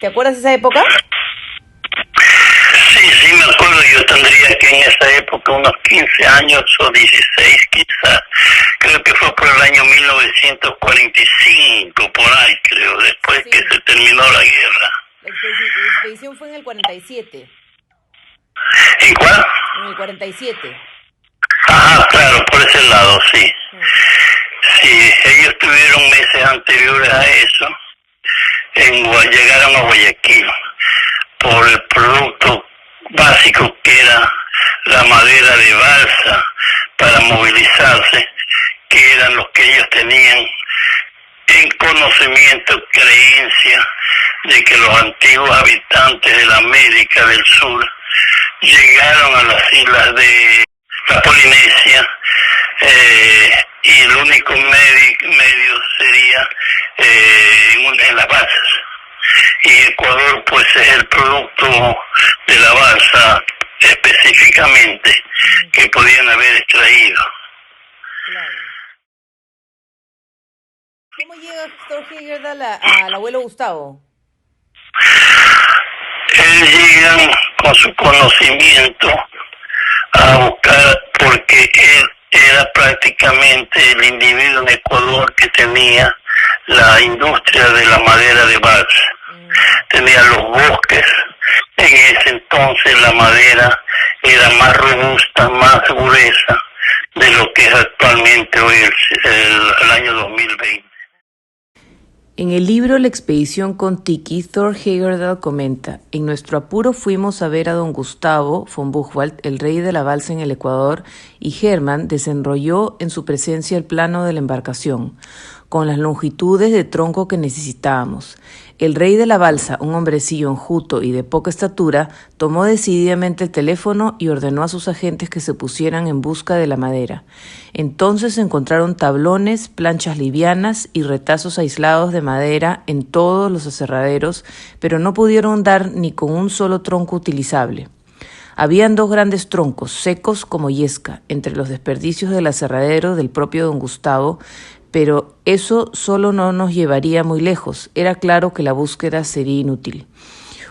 ¿Te acuerdas de esa época? Sí, me acuerdo. Yo tendría que en esa época unos 15 años o 16 quizás. Creo que fue por el año 1945, por ahí creo, después Sí. que se terminó la guerra. La expedición fue en el 47. ¿En cuál? En el 47. Ajá, claro, por ese lado, sí. Sí, ellos tuvieron meses anteriores a eso, llegaron a Guayaquil por el producto básico que era la madera de balsa para movilizarse, que eran los que ellos tenían en conocimiento, creencia de que los antiguos habitantes de la América del Sur llegaron a las islas de la Polinesia, y el único medio sería en las balsas. Y Ecuador pues es el producto de la balsa específicamente que podían haber extraído. Claro. ¿Cómo llega Thor Heyerdahl al abuelo Gustavo? Él llega con su conocimiento a buscar, porque él era prácticamente el individuo en Ecuador que tenía la industria de la madera de balsa. Tenía los bosques. En ese entonces la madera era más robusta, más gruesa de lo que es actualmente hoy el año 2020. En el libro La expedición con Tiki, Thor Heyerdahl comenta: en nuestro apuro fuimos a ver a don Gustavo von Buchwald, el rey de la balsa en el Ecuador, y Hermann desenrolló en su presencia el plano de la embarcación, con las longitudes de tronco que necesitábamos. El rey de la balsa, un hombrecillo enjuto y de poca estatura, tomó decididamente el teléfono y ordenó a sus agentes que se pusieran en busca de la madera. Entonces encontraron tablones, planchas livianas y retazos aislados de madera en todos los aserraderos, pero no pudieron dar ni con un solo tronco utilizable. Habían 2 grandes troncos, secos como yesca, entre los desperdicios del aserradero del propio don Gustavo, pero eso solo no nos llevaría muy lejos. Era claro que la búsqueda sería inútil.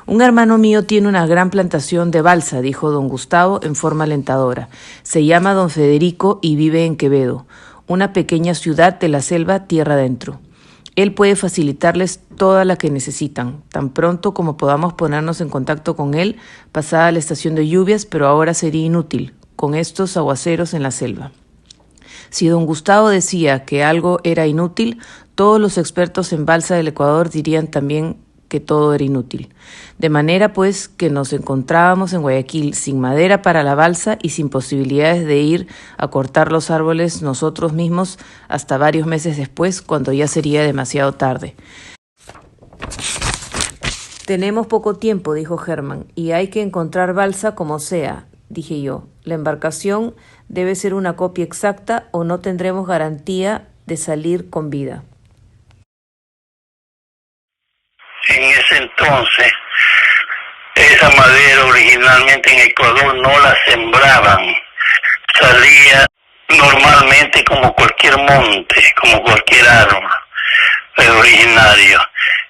Un hermano mío tiene una gran plantación de balsa, dijo don Gustavo en forma alentadora. Se llama don Federico y vive en Quevedo, una pequeña ciudad de la selva tierra adentro. Él puede facilitarles toda la que necesitan, tan pronto como podamos ponernos en contacto con él, pasada la estación de lluvias, pero ahora sería inútil, con estos aguaceros en la selva. Si don Gustavo decía que algo era inútil, todos los expertos en balsa del Ecuador dirían también que todo era inútil. De manera pues que nos encontrábamos en Guayaquil sin madera para la balsa y sin posibilidades de ir a cortar los árboles nosotros mismos hasta varios meses después, cuando ya sería demasiado tarde. Tenemos poco tiempo, dijo Hermann, y hay que encontrar balsa como sea, dije yo. La embarcación debe ser una copia exacta o no tendremos garantía de salir con vida. En ese entonces, esa madera originalmente en Ecuador no la sembraban. Salía normalmente como cualquier monte, como cualquier árbol originario.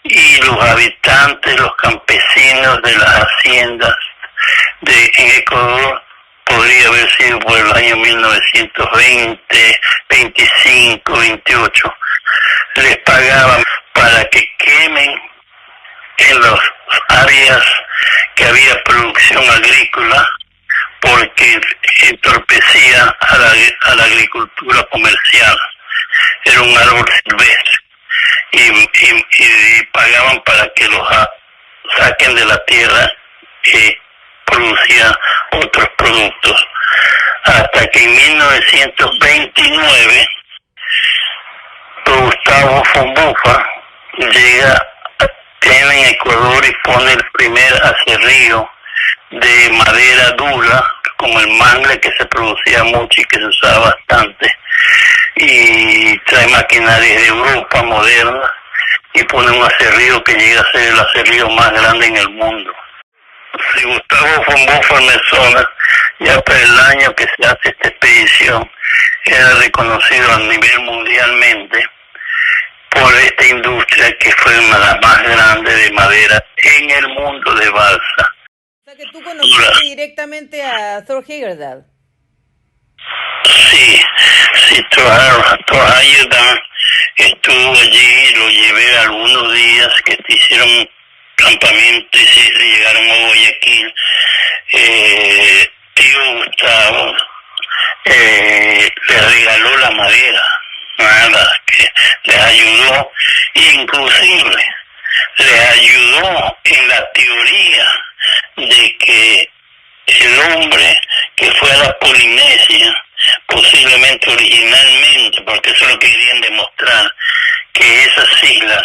Y los habitantes, los campesinos de las haciendas en Ecuador, podría haber sido por el año 1920, 25, 28, les pagaban para que quemen en las áreas que había producción agrícola, porque entorpecía a la agricultura comercial. Era un árbol silvestre y pagaban para que los saquen de la tierra y producía otros productos. Hasta que en 1929 Gustavo von Buchwald llega en Ecuador y pone el primer aserrío de madera dura, como el mangle, que se producía mucho y que se usaba bastante, y trae maquinaria de Europa moderna y pone un aserrío que llega a ser el aserrío más grande en el mundo. Si Gustavo von Buchwald Mesona, ya para el año que se hace esta expedición, era reconocido a nivel mundialmente por esta industria que fue una de las más grandes de madera en el mundo de balsa. O sea que tú conociste directamente a Thor Heyerdahl. Sí, Thor Heyerdahl estuvo allí, lo llevé algunos días que hicieron campamento y se llegaron a Guayaquil. Tío Gustavo le regaló la madera, nada, que les ayudó, inclusive les ayudó en la teoría de que el hombre que fue a la Polinesia, posiblemente originalmente, porque eso es lo que querían demostrar, que esas islas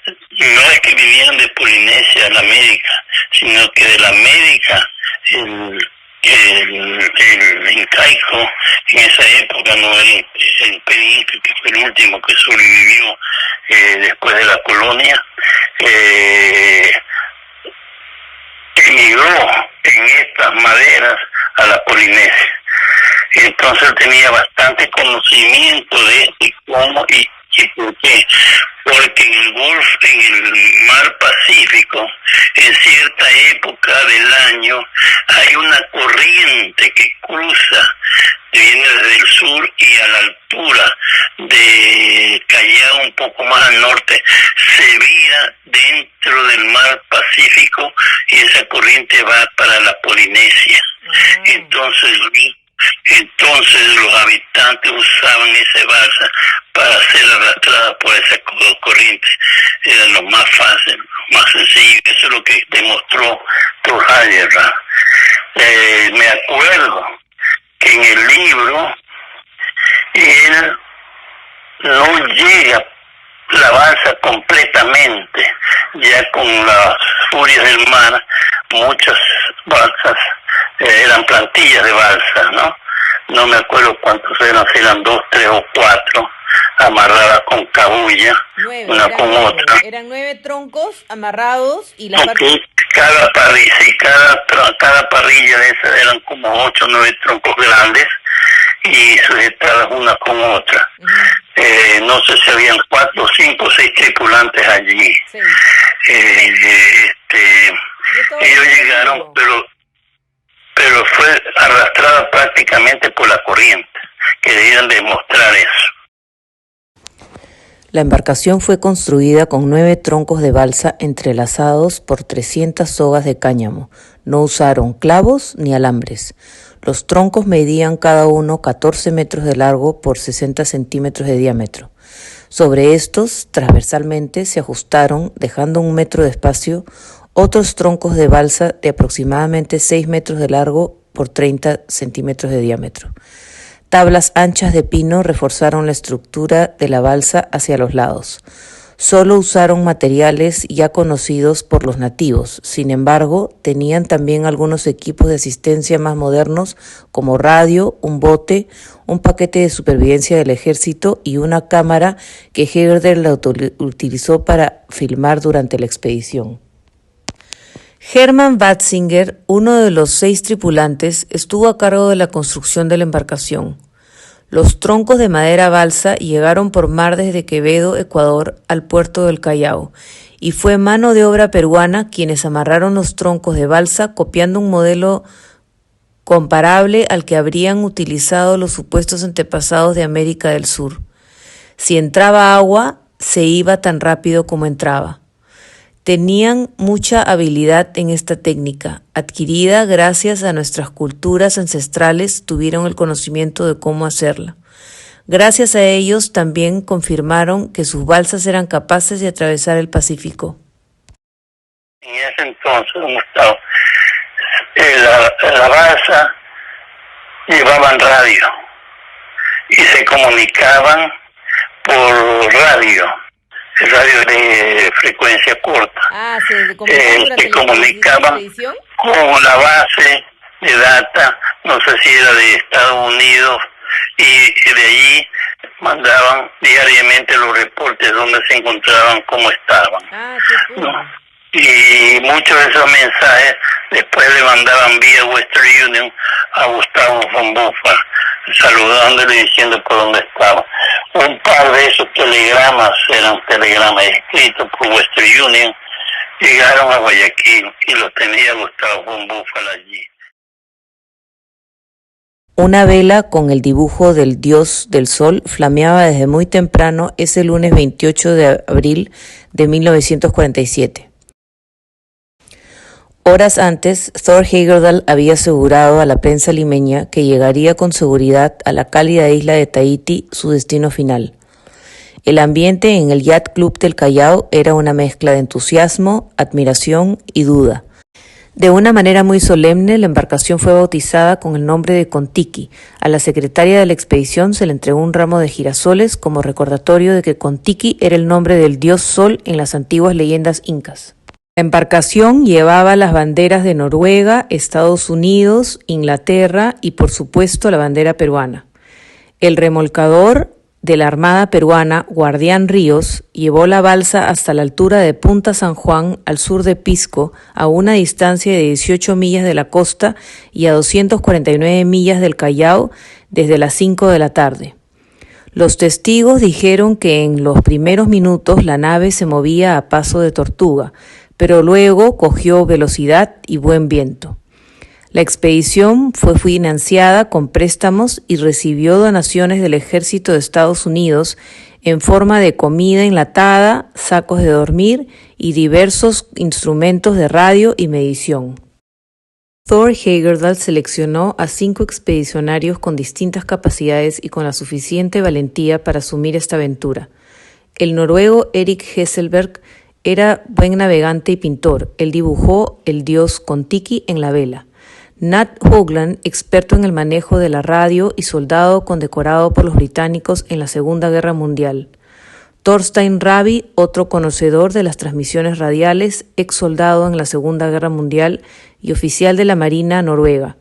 no es que vinieron de Polinesia a la América, sino que de la América el incaico en esa época, no el Períncipe, que fue el último que sobrevivió después de la colonia, emigró en estas maderas a la Polinesia. Entonces tenía bastante conocimiento de esto y cómo y por qué. Porque en el Golfo, en el mar Pacífico, en cierta época del año, hay una corriente que cruza, viene desde el sur y a la altura de Callao, un poco más al norte, se vira dentro del mar Pacífico y esa corriente va para la Polinesia. Entonces los habitantes usaban esa balsa para ser arrastrada por esa corriente. Era lo más fácil, lo más sencillo. Eso es lo que demostró Thor Heyerdahl. Me acuerdo que en el libro él no llega la balsa completamente, ya con las furias del mar, muchas balsas eran plantillas de balsa, ¿no? No me acuerdo cuántos eran, si eran 2, 3 o 4, amarradas con cabulla, una con otra. Eran 9 troncos amarrados y la parte... Cada parrilla de esas eran como 8 o 9 troncos grandes y sujetadas una con otra. No sé si habían 4, 5, 6 tripulantes allí. Sí. Ellos llegaron, pero fue arrastrada prácticamente por la corriente. Querían demostrar eso. La embarcación fue construida con 9 troncos de balsa entrelazados por 300 sogas de cáñamo. No usaron clavos ni alambres. Los troncos medían cada uno 14 metros de largo por 60 centímetros de diámetro. Sobre estos, transversalmente, se ajustaron, dejando 1 metro de espacio, otros troncos de balsa de aproximadamente 6 metros de largo por 30 centímetros de diámetro. Tablas anchas de pino reforzaron la estructura de la balsa hacia los lados. Solo usaron materiales ya conocidos por los nativos. Sin embargo, tenían también algunos equipos de asistencia más modernos como radio, un bote, un paquete de supervivencia del ejército y una cámara que Heyerdahl utilizó para filmar durante la expedición. Hermann Watzinger, uno de los 6 tripulantes, estuvo a cargo de la construcción de la embarcación. Los troncos de madera balsa llegaron por mar desde Quevedo, Ecuador, al puerto del Callao, y fue mano de obra peruana quienes amarraron los troncos de balsa copiando un modelo comparable al que habrían utilizado los supuestos antepasados de América del Sur. Si entraba agua, se iba tan rápido como entraba. Tenían mucha habilidad en esta técnica, adquirida gracias a nuestras culturas ancestrales, tuvieron el conocimiento de cómo hacerla. Gracias a ellos también confirmaron que sus balsas eran capaces de atravesar el Pacífico. En ese entonces, Gustavo, la balsa llevaban radio y se comunicaban por radio. El radio de frecuencia corta. ¿Se comunicaban con la base de data, no sé si era de Estados Unidos, y de allí mandaban diariamente los reportes donde se encontraban, cómo estaban. ¿No? Y muchos de esos mensajes después le mandaban vía Western Union a Gustavo von Bofa saludándole y diciendo por dónde estaba. Un par de esos telegramas eran telegramas escritos por Western Union, llegaron a Guayaquil y los tenía Gustavo von Buchwald allí. Una vela con el dibujo del dios del sol flameaba desde muy temprano ese lunes 28 de abril de 1947. Horas antes, Thor Heyerdahl había asegurado a la prensa limeña que llegaría con seguridad a la cálida isla de Tahití, su destino final. El ambiente en el Yacht Club del Callao era una mezcla de entusiasmo, admiración y duda. De una manera muy solemne, la embarcación fue bautizada con el nombre de Contiki. A la secretaria de la expedición se le entregó un ramo de girasoles como recordatorio de que Contiki era el nombre del dios Sol en las antiguas leyendas incas. La embarcación llevaba las banderas de Noruega, Estados Unidos, Inglaterra y por supuesto la bandera peruana. El remolcador de la Armada Peruana, Guardián Ríos, llevó la balsa hasta la altura de Punta San Juan, al sur de Pisco, a una distancia de 18 millas de la costa y a 249 millas del Callao desde las 5 de la tarde. Los testigos dijeron que en los primeros minutos la nave se movía a paso de tortuga, pero luego cogió velocidad y buen viento. La expedición fue financiada con préstamos y recibió donaciones del Ejército de Estados Unidos en forma de comida enlatada, sacos de dormir y diversos instrumentos de radio y medición. Thor Heyerdahl seleccionó a 5 expedicionarios con distintas capacidades y con la suficiente valentía para asumir esta aventura. El noruego Erik Hesselberg era buen navegante y pintor. Él dibujó el dios Contiki en la vela. Nat Hoagland, experto en el manejo de la radio y soldado condecorado por los británicos en la Segunda Guerra Mundial. Thorstein Raby, otro conocedor de las transmisiones radiales, ex soldado en la Segunda Guerra Mundial y oficial de la Marina noruega.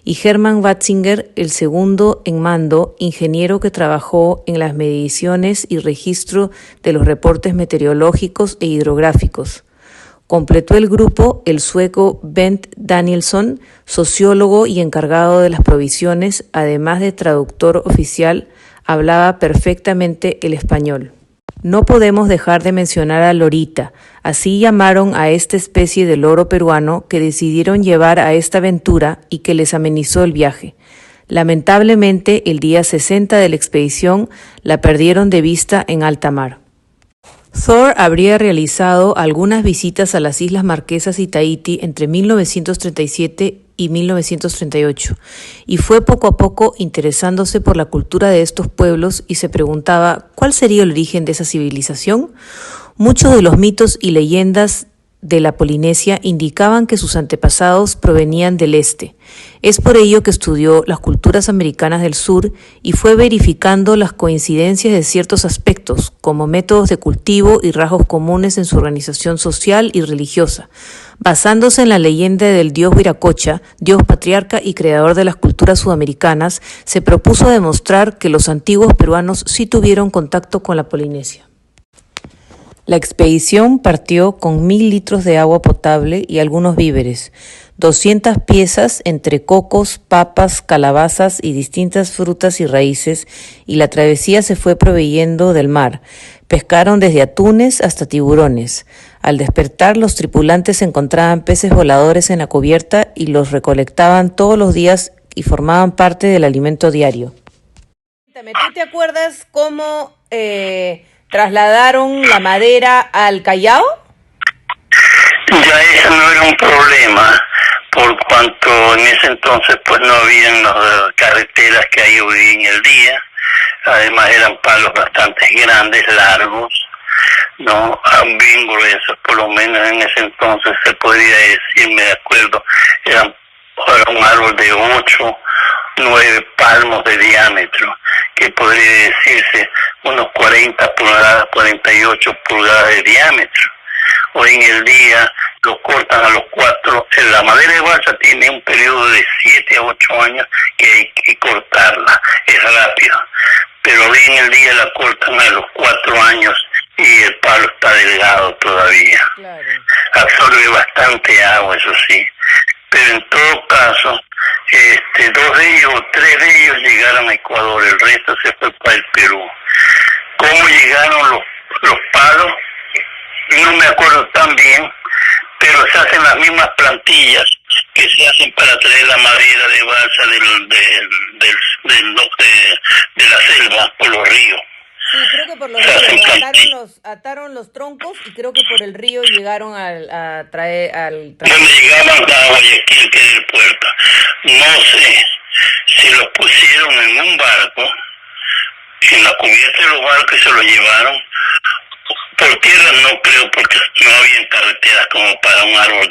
Y Hermann Watzinger, el segundo en mando, ingeniero que trabajó en las mediciones y registro de los reportes meteorológicos e hidrográficos. Completó el grupo el sueco Bent Danielsson, sociólogo y encargado de las provisiones, además de traductor oficial, hablaba perfectamente el español. No podemos dejar de mencionar a Lorita, así llamaron a esta especie de loro peruano que decidieron llevar a esta aventura y que les amenizó el viaje. Lamentablemente, el día 60 de la expedición la perdieron de vista en alta mar. Thor habría realizado algunas visitas a las Islas Marquesas y Tahití entre 1937 y 1938, y fue poco a poco interesándose por la cultura de estos pueblos y se preguntaba ¿cuál sería el origen de esa civilización? Muchos de los mitos y leyendas de la Polinesia indicaban que sus antepasados provenían del este. Es por ello que estudió las culturas americanas del sur y fue verificando las coincidencias de ciertos aspectos, como métodos de cultivo y rasgos comunes en su organización social y religiosa. Basándose en la leyenda del dios Viracocha, dios patriarca y creador de las culturas sudamericanas, se propuso demostrar que los antiguos peruanos sí tuvieron contacto con la Polinesia. La expedición partió con 1,000 litros de agua potable y algunos víveres, 200 piezas entre cocos, papas, calabazas y distintas frutas y raíces, y la travesía se fue proveyendo del mar. Pescaron desde atunes hasta tiburones. Al despertar, los tripulantes encontraban peces voladores en la cubierta y los recolectaban todos los días y formaban parte del alimento diario. ¿Tú te acuerdas cómo trasladaron la madera al Callao? Ya eso no era un problema, por cuanto en ese entonces pues no habían las carreteras que hay hoy en el día. Además eran palos bastante grandes, largos, no bien gruesos, por lo menos en ese entonces se podría decir, me acuerdo, era un árbol de 8, 9 palmos de diámetro, que podría decirse unos 40 pulgadas, 48 pulgadas de diámetro. Hoy en el día lo cortan a los 4, la madera de balsa tiene un periodo de 7 a 8 años que hay que cortarla, es rápido, pero hoy en el día la cortan a los 4 años y el palo está delgado todavía. Claro. Absorbe bastante agua, eso sí, pero en todo caso, 2 de ellos o 3 de ellos llegaron a Ecuador, el resto se fue para el Perú. ¿Cómo llegaron los palos? No me acuerdo tan bien, pero se hacen las mismas plantillas que se hacen para traer la madera de balsa de la selva por los ríos. Sí, creo que por los ríos ataron los troncos y creo que por el río llegaron a traer Donde llegaban a Guayaquil, que es el puerto. No sé si los pusieron en un barco, en la cubierta de los barcos y se los llevaron. Por tierra no creo, porque no había carreteras como para un árbol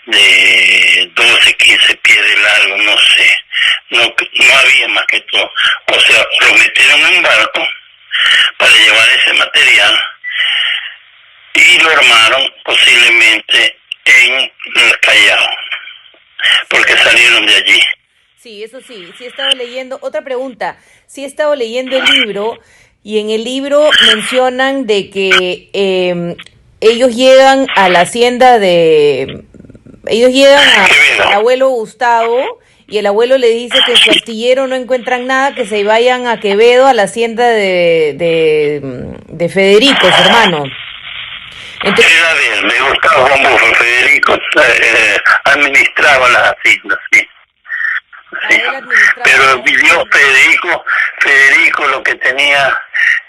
de 12, 15 pies de largo, no sé. No había más que todo. O sea, lo metieron en un barco para llevar ese material y lo armaron posiblemente en el Callao, porque salieron de allí. Sí, eso sí he estado leyendo. Otra pregunta, sí he estado leyendo el libro y en el libro mencionan de que ellos llegan a la hacienda al abuelo Gustavo y el abuelo le dice que en su astillero no encuentran nada, que se vayan a Quevedo, a la hacienda de Federico, su hermano. Entonces, era de Gustavo Fombúfar. Federico administraba las haciendas, sí. Sí. Pero vivió Federico lo que tenía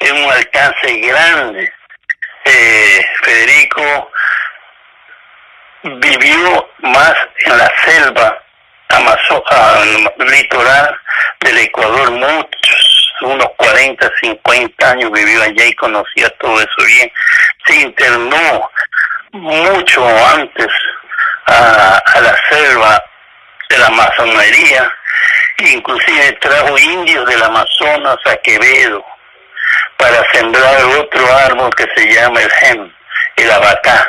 es un alcance grande. Federico vivió más en la selva litoral del Ecuador, unos 40, 50 años vivió allá y conocía todo eso bien. Se internó mucho antes a la selva de la masonería, inclusive trajo indios del Amazonas a Quevedo para sembrar otro árbol que se llama el gen, el abacá,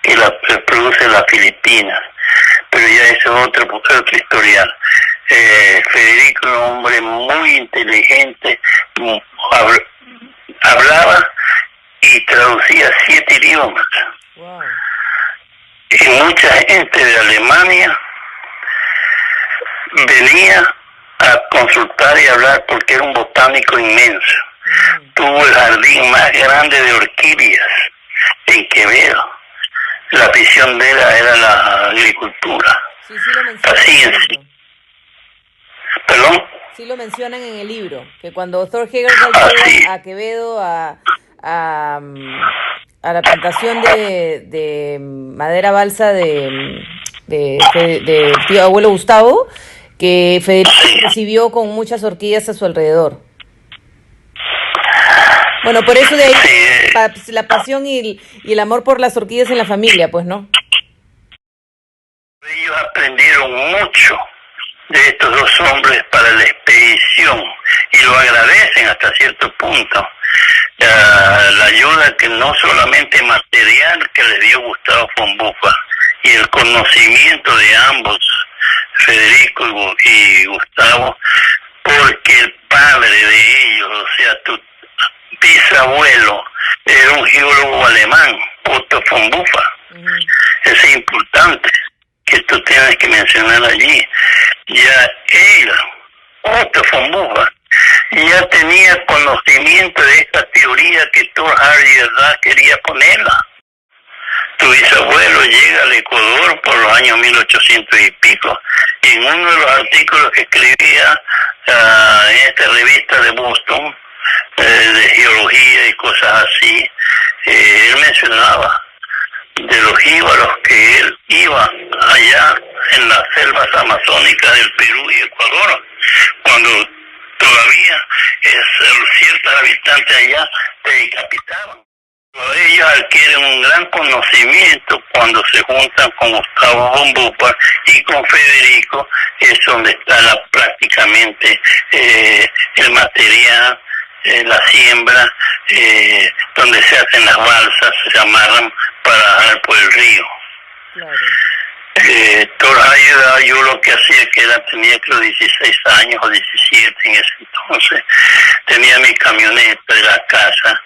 que produce la Filipinas, pero ya ese es otro historial. Federico, un hombre muy inteligente, hablaba y traducía 7 idiomas. Wow. Y mucha gente de Alemania venía a consultar y hablar porque era un botánico inmenso. Tuvo el jardín más grande de orquídeas en Quevedo. La visión de él era la agricultura. Sí, lo mencionan. Así es. ¿Perdón? Sí lo mencionan en el libro, que cuando Thor Heyerdahl llega a Quevedo a la plantación de madera balsa de tío abuelo Gustavo, que Federico recibió con muchas orquídeas a su alrededor. Bueno, por eso de ahí la pasión y el amor por las orquídeas en la familia, pues, ¿no? Ellos aprendieron mucho de estos 2 hombres para la expedición y lo agradecen hasta cierto punto. La ayuda que no solamente material que les dio Gustavo Fombúfar y el conocimiento de ambos, Federico y Gustavo, porque el padre de ellos, o sea, tu bisabuelo, era un geólogo alemán, Otto von Buffa. Eso es importante que tú tienes que mencionar allí. Ya él, Otto von Buffa, ya tenía conocimiento de esta teoría que Thor Heyerdahl quería ponerla. Tu bisabuelo llega al Ecuador por los años 1800 y pico, y en uno de los artículos que escribía en esta revista de Boston, de geología y cosas así, él mencionaba de los jíbaros que él iba allá en las selvas amazónicas del Perú y Ecuador, cuando todavía ciertos habitantes allá te decapitaban. Ellos adquieren un gran conocimiento cuando se juntan con Gustavo von Buffa y con Federico, es donde está prácticamente el material, la siembra, donde se hacen las balsas, se amarran para bajar por el río. Claro. Thor Heyerdahl, yo lo que hacía que tenía creo 16 años o 17 en ese entonces, tenía mi camioneta de la casa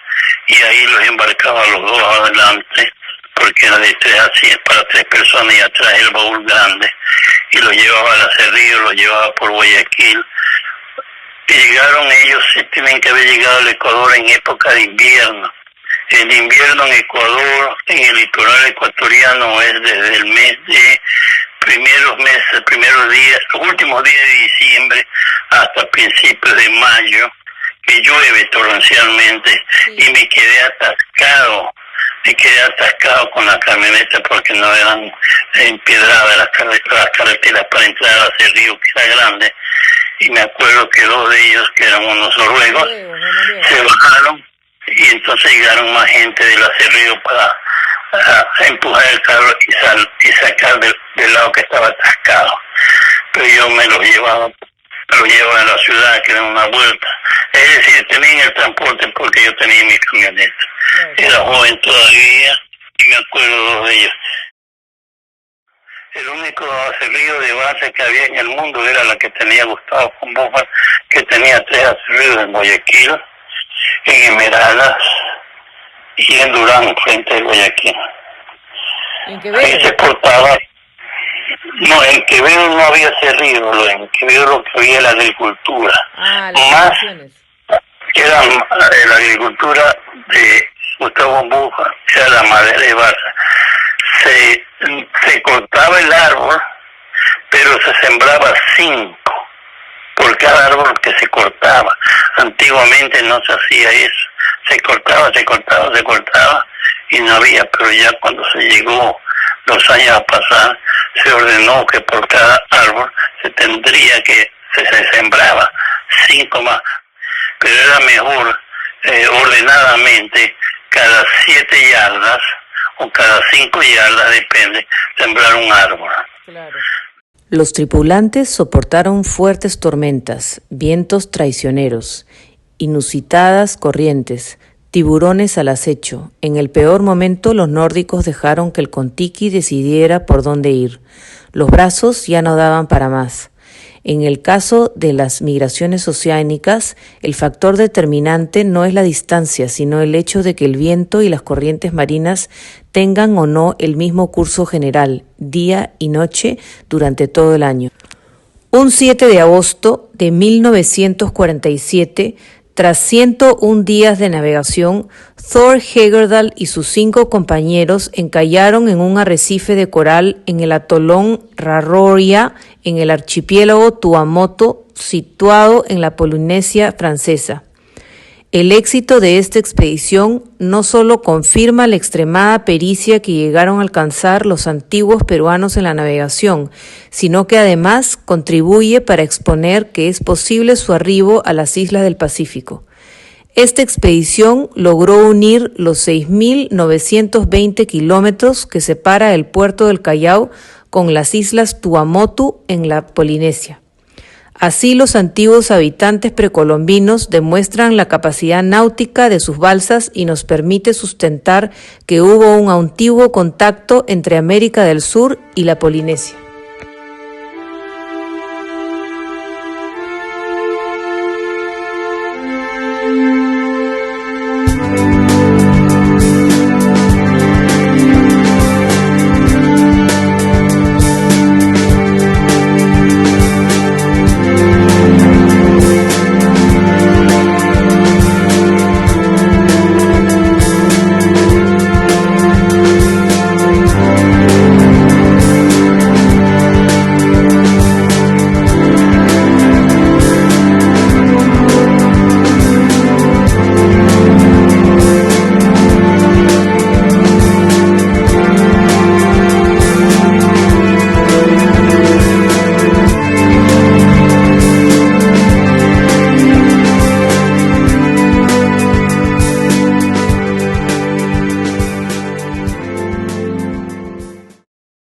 y ahí los embarcaba los 2 adelante porque era de 3 a 100 para 3 personas, y atrás el baúl grande, y lo llevaba a Cerrillo, lo llevaba por Guayaquil. Y llegaron ellos, sí tienen que haber llegado al Ecuador en época de invierno. El invierno en Ecuador, en el litoral ecuatoriano, es desde el mes de primeros días, los últimos días de diciembre hasta principios de mayo, que llueve torrencialmente, y me quedé atascado con la camioneta porque no eran empedradas las carreteras para entrar a Cerrillo, que era grande, y me acuerdo que 2 de ellos, que eran unos noruegos, se bajaron, y entonces llegaron más gente de la Cerrillo para empujar el carro y sacar del lado que estaba atascado. Pero yo me lo llevaba a la ciudad, que era una vuelta. Es decir, tenía el transporte porque yo tenía mi camioneta. Era joven todavía y me acuerdo 2 de ellos. El único acerrío de base que había en el mundo era la que tenía Gustavo von Buchwald, que tenía 3 acerríos en Guayaquil, en Esmeraldas y en Durán, frente a Guayaquil. ¿En Quevedo? Ahí se cortaba. No, en Quevedo no había acerrío, en Quevedo lo que había era la agricultura. Más era la agricultura de Gustavo von Buchwald, era la madera de Barça. Se cortaba el árbol, pero se sembraba 5 por cada árbol que se cortaba. Antiguamente no se hacía eso. Se cortaba y no había, pero ya cuando se llegó los años a pasar, se ordenó que por cada árbol se sembraba 5 más. Pero era mejor ordenadamente cada 7 yardas o cada 5 yardas, depende, sembrar un árbol. Claro. Los tripulantes soportaron fuertes tormentas, vientos traicioneros, inusitadas corrientes, tiburones al acecho. En el peor momento, los nórdicos dejaron que el Kon-Tiki decidiera por dónde ir. Los brazos ya no daban para más. En el caso de las migraciones oceánicas, el factor determinante no es la distancia, sino el hecho de que el viento y las corrientes marinas tengan o no el mismo curso general, día y noche, durante todo el año. Un 7 de agosto de 1947, tras 101 días de navegación, Thor Heyerdahl y sus 5 compañeros encallaron en un arrecife de coral en el atolón Raroia, en el archipiélago Tuamotu, situado en la Polinesia Francesa. El éxito de esta expedición no solo confirma la extremada pericia que llegaron a alcanzar los antiguos peruanos en la navegación, sino que además contribuye para exponer que es posible su arribo a las islas del Pacífico. Esta expedición logró unir los 6.920 kilómetros que separa el puerto del Callao con las islas Tuamotu en la Polinesia. Así, los antiguos habitantes precolombinos demuestran la capacidad náutica de sus balsas y nos permite sustentar que hubo un antiguo contacto entre América del Sur y la Polinesia.